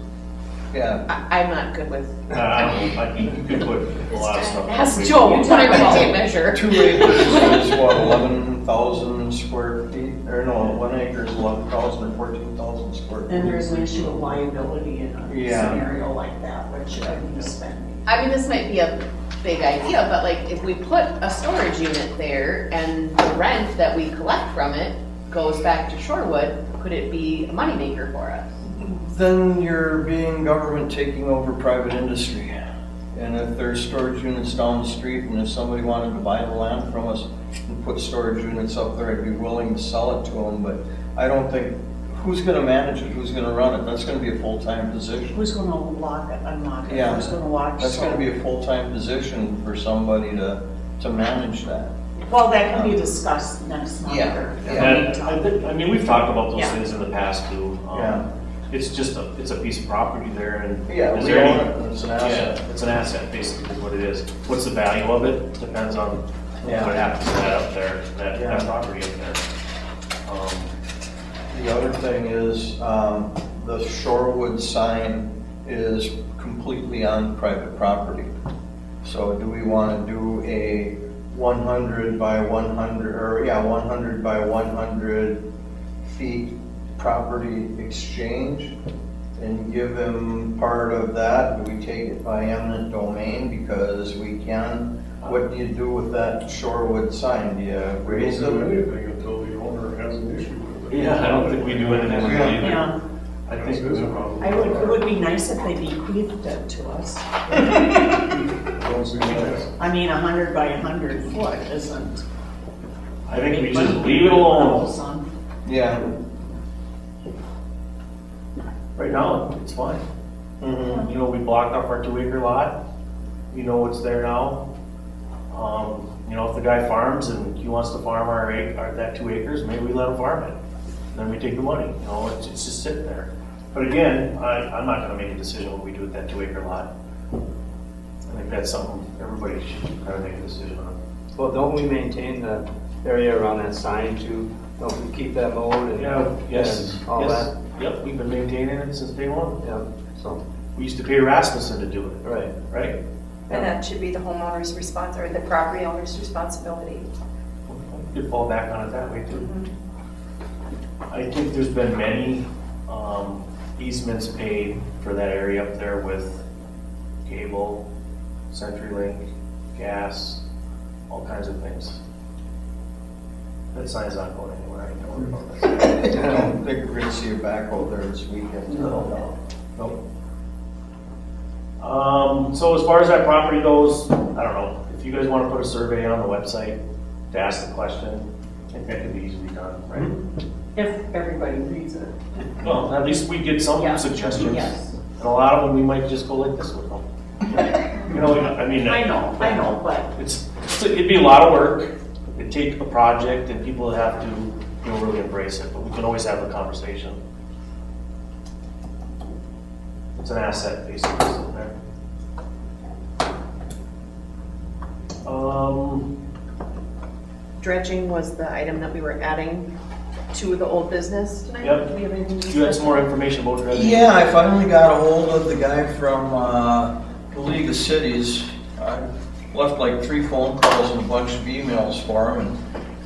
Yeah. I'm not good with. I don't know, you could put a lot of stuff. Ask Joe, when I went to take measure. 2 acres is what, 11,000 square feet, or no, 1 acre is 11,000 or 14,000 square feet. And there's an issue of liability in a Yeah. scenario like that, which could be spending. I mean, this might be a big idea, but like if we put a storage unit there and the rent that we collect from it goes back to Shorewood, could it be a moneymaker for us? Then you're being government taking over private industry. And if there's storage units down the street, and if somebody wanted to buy the land from us and put storage units up there, I'd be willing to sell it to them, but I don't think, who's gonna manage it, who's gonna run it? That's gonna be a full-time position. Who's gonna lock it, unlock it? Yeah. Who's gonna watch? That's gonna be a full-time position for somebody to manage that. Well, that can be discussed next month. Yeah. or And I mean, we've talked about those Yeah. things in the past too. Yeah. It's just it's a piece of property there and. Yeah, is we there own any- it, and it's an asset. Yeah, it's an asset, basically is what it is. What's the value of it? Depends on what Yeah. happens to that up there, that Yeah. property up there. The other thing is, the Shorewood sign is completely on private property. So do we want to do a 100 by 100, or 100 by 100 feet property exchange and give him part of that? Do we take it by eminent domain because we can? What do you do with that Shorewood sign? Do you We raise don't do it? anything until the owner has an issue with it. Yeah, I don't think we do anything with it either. Yeah, I That's think, his problem. it would be nice if they bequeathed it to us. Don't see that. I mean, 100 by 100 foot isn't. I think we just leave it alone. Son. Yeah. Right now, it's fine. Mhm. You know, we blocked off our 2 acre lot. You know what's there now. You know, if the guy farms and he wants to farm that 2 acres, maybe we let him farm it. Then we take the money, you know, it's just sitting there. But again, I'm not gonna make a decision what we do with that 2 acre lot. I think that's something everybody should kind of make a decision on. Well, don't we maintain the area around that sign too? Don't we keep that mowed and? Yes, and all yes. that? Yep, we've been maintaining it since day one. Yeah, so, We used to pay Rasmussen to do it, right. right? And that should be the homeowner's response, or the property owner's responsibility. You could fall back on it that way too. I think there's been many easements paid for that area up there with cable, CenturyLink, gas, all kinds of things. That sign's not going anywhere, I know about that. I don't think we're gonna see you back over there this weekend. No. Nope. So as far as that property goes, I don't know, if you guys wanna put a survey on the website to ask the question, I think that could be easily done, right? If everybody reads it. Well, at least we get some Yeah. suggestions. Yes. And a lot of them, we might just go like this with them. You know, I mean. I know, but It'd be a lot of work. It'd take a project and people would have to, you know, really embrace it, but we can always have the conversation. It's an asset, basically, sitting there. Dredging was the item that we were adding to the old business tonight. Yep. Do we have anything to You had discuss? some more information about dredging? Yeah, I finally got a hold of the guy from the League of Cities. I left like 3 phone calls and a bunch of emails for him,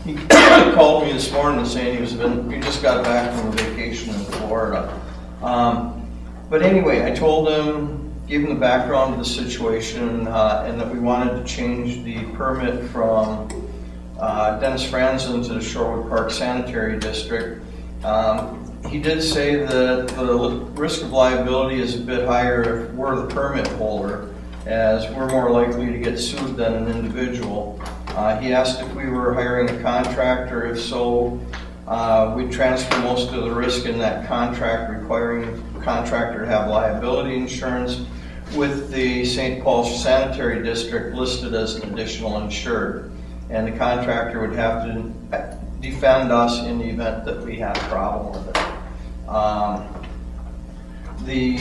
and he called me this morning saying he just got back from a vacation in Florida. But anyway, I told him, gave him the background of the situation, and that we wanted to change the permit from Dennis Franzen to the Shorewood Park Sanitary District. He did say that the risk of liability is a bit higher if we're the permit holder, as we're more likely to get sued than an individual. He asked if we were hiring a contractor. If so, we'd transfer most of the risk in that contract, requiring the contractor to have liability insurance, with the St. Paul's Sanitary District listed as an additional insured. And the contractor would have to defend us in the event that we had a problem with it. The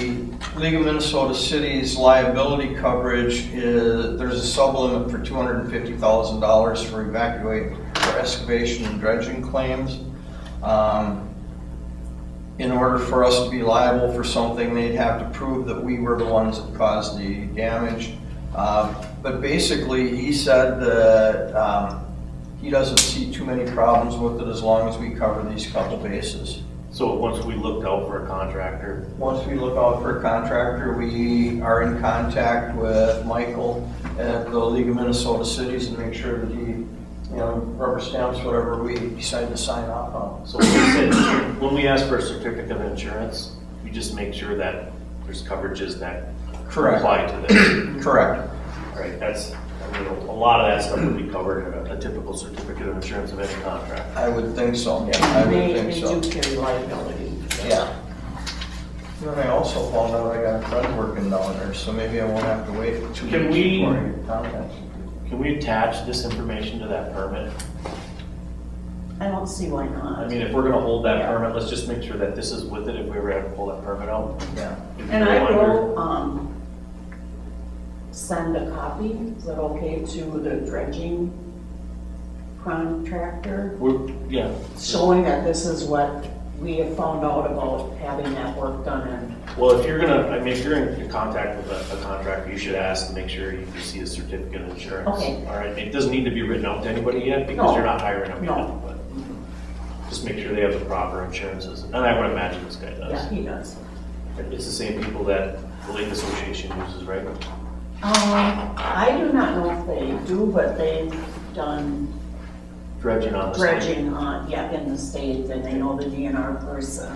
League of Minnesota Cities liability coverage is, there's a sublimit for $250,000 for excavation and dredging claims. In order for us to be liable for something, they'd have to prove that we were the ones that caused the damage. But basically, he said that he doesn't see too many problems with it as long as we cover these couple bases. So once we looked out for a contractor, Once we look out for a contractor, we are in contact with Michael at the League of Minnesota Cities and make sure that he, rubber stamps whatever we decide to sign off on. so when we ask for a certificate of insurance, we just make sure that there's coverages that Correct. apply to this. Correct. Right, a lot of that stuff would be covered in a typical certificate of insurance of any contract. I would think so. I would They think so. do carry liability. Yeah. Then I also found out I got a friend working down there, so maybe I won't have to wait 2 Can weeks we- before I get contacted. Can we attach this information to that permit? I don't see why I not. mean, if we're gonna hold that Yeah. permit, let's just make sure that this is with it if we ever have to pull that permit out. Yeah. If And you I go under- will, send a copy, is that okay, to the dredging contractor, Yeah, showing that this is what we have found out about having that work done in. well, if you're in contact with a contractor, you should ask to make sure you see a certificate of insurance. Okay. All right, it doesn't need to be written out to anybody yet because No. you're not hiring them No. yet, but just make sure they have the proper insurances. And I would imagine this guy Yeah, does. he does. It's the same people that the Lake Association uses, right? I do not know if they do, but they've done Dredging on the state. dredging on, in the state, and they know the DNR person.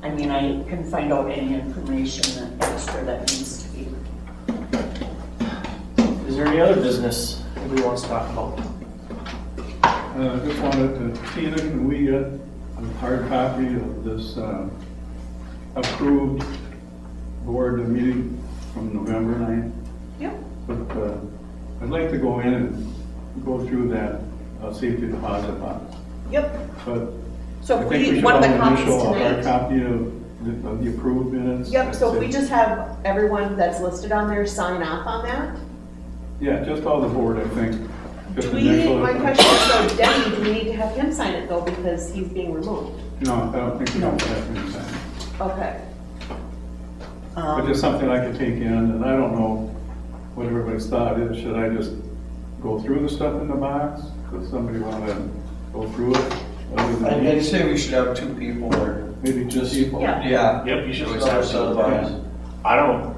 I mean, I can find out any information that extra that needs to be. Is there any other business anybody wants to talk about? Just wanted to, Tina, can we get a hard copy of this approved board meeting from November 9th? Yep. But I'd like to go in and go through that safety deposit box. Yep. But So I if think we we, should one of the all copies initial a hard tonight. copy of the approved minutes. Yep, so if we That's it. just have everyone that's listed on there sign off on that. Yeah, just all the board, I think. Just Do we, initial- my question is, so Denny, do we need to have him sign it though, because he's being removed? No, I don't think we don't have to sign. Okay. But just something I could take in, and I don't know what everybody's thought is, should I just go through the stuff in the box? Does somebody want to go through it? Other than I'd me? say we should have 2 people there. Maybe just people? Yeah. Yeah. Yep, you should always Another have set of somebody. eyes.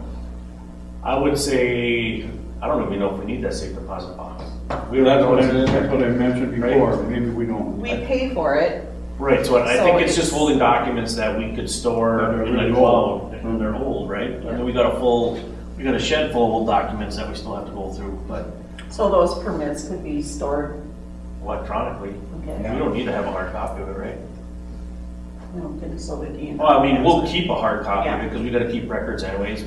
I would say, I don't even know if we need that safe deposit box. We That's don't what know I, what's in that's there. what I mentioned Right. before, maybe we don't. We pay for it. Right, so I So think it's just it's- holding documents that we could store That are in the really cloud, old. and they're old, right? And then we got a shed full of old documents that we still have to go through, but So those permits could be stored, electronically. okay? We don't need to have a hard copy of it, right? I don't think so, the DNR. Well, I mean, we'll keep a hard copy Yeah. because we gotta keep records anyways,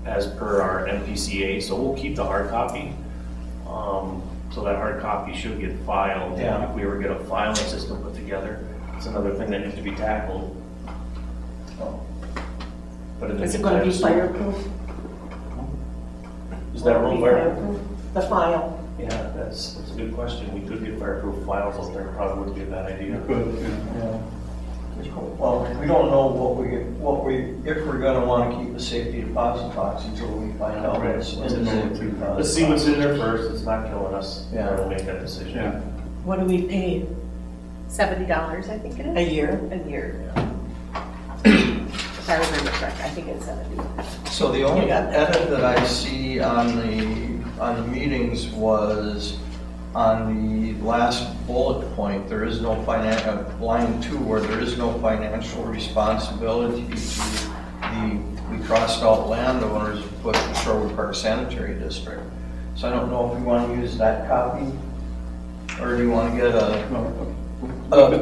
as per our MPCA, so we'll keep the hard copy. So that hard copy should get filed. Yeah. If we ever get a filing system put together, it's another thing that needs to be tackled. But in the Is it gonna be meantime, fireproof? Is that Will it room be fire? fireproof? The file. Yeah, that's a good question. We could get fireproof files out there, probably wouldn't be a bad idea. Good, yeah. Yeah. Well, we don't know if we're gonna wanna keep a safety deposit box until we find out Right. what's in the safety deposit. Let's see what's in there first. It's not killing us. Yeah. We'll make that decision. Yeah. What do we pay $70, I think it a is, year? a year. if I remember correct, I think it's 70. So the only You got that. edit that I see on the meetings was on the last bullet point, there is no line 2, where there is no financial responsibility to we crossed out landowners, put Shorewood Park Sanitary District. So I don't know if we want to use that copy, or do you want to get a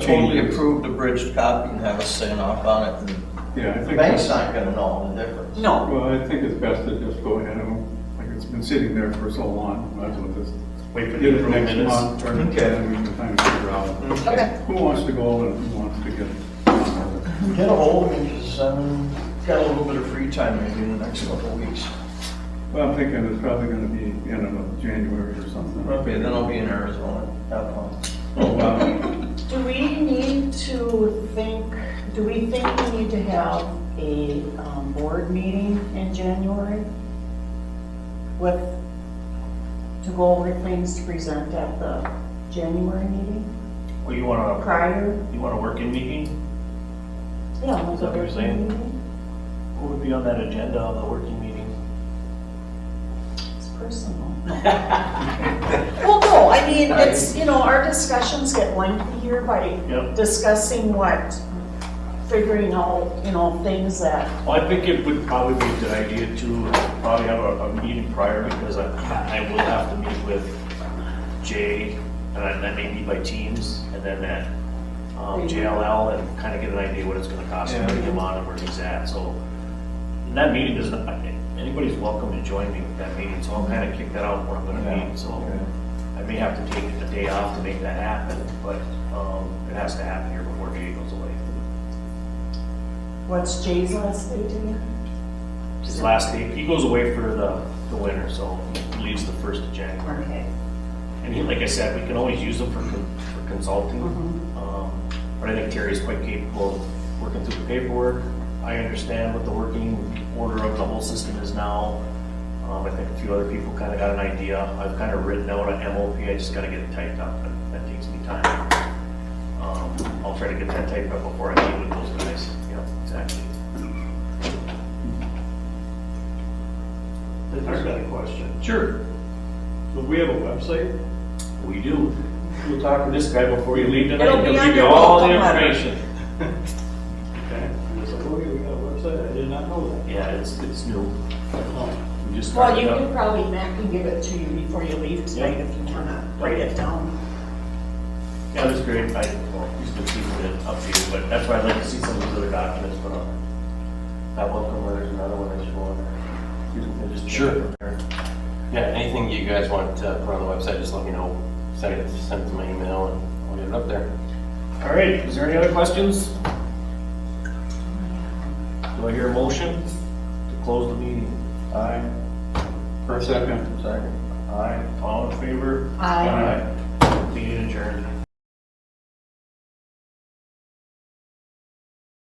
totally approved abridged copy and have us sign off on it? And Yeah, I the think. bank's not gonna know the difference. No, Well, I think it's best to just go ahead and, like, it's been sitting there for so long, might as well just Wait for get the it approval next minutes. month, or Okay. then we can kind of figure out Okay. who wants to go and who wants to get on with it. Get a hold of me, because I'm got a little bit of free time maybe in the next couple of weeks. Well, I'm thinking it's probably gonna be end of January or something. Okay, then I'll be in Arizona. Have fun. Oh, wow. do we think we need to have a board meeting in January to go over things to present at the January meeting Well, you want prior? a working meeting? Yeah. Is that what you're saying? What would be on that agenda of the working meeting? It's personal. Well, no, I mean, it's, our discussions get lengthy here by Yep. discussing figuring out, things that, Well, I think it would probably be a good idea to probably have a meeting prior, because I will have to meet with Jay, and that may be by Teams, and then that JLL, and kind of get an idea what it's gonna cost to bring him on and where he's at, so. And that meeting doesn't, anybody's welcome to join me with that meeting, so I'll kind of kick that out where I'm gonna meet, so. I may have to take a day off to make that happen, but it has to happen here before Jay goes away. what's Jay's last date again? His last day, he goes away for the winter, so he leaves the 1st of January. Okay. And he, like I said, we can always use him for consulting. But I think Terry's quite capable of working through the paperwork. I understand what the working order of the whole system is now. I think a few other people kind of got an idea. I've kind of written out an MOP, I just got to get it typed up, and that takes me time. I'll try to get that typed up before I meet with those guys. Yeah, exactly. I've got a question. Sure. Do we have a website? We do. We'll talk to this guy before you leave tonight. It'll be He'll on give you your all the welcome letter. information. Okay. I said, oh, we got a website? I did not know that. Yeah, it's new. Oh. We just Well, started you up. can probably, Matt can give it to you before you leave tonight if you wanna write it down. Yeah, that's great. He's been keeping it updated, but that's why I'd like to see some of these other documents put on. That welcome letter's another one I should want. Just Sure. from there. Yeah, anything you guys want to put on the website, just let me know. Send it to my email and I'll get it up there. All right, is there any other questions? Do I hear a motion to close the meeting? Aye. For a second. Second. Aye. All in favor? Aye. Meeting adjourned.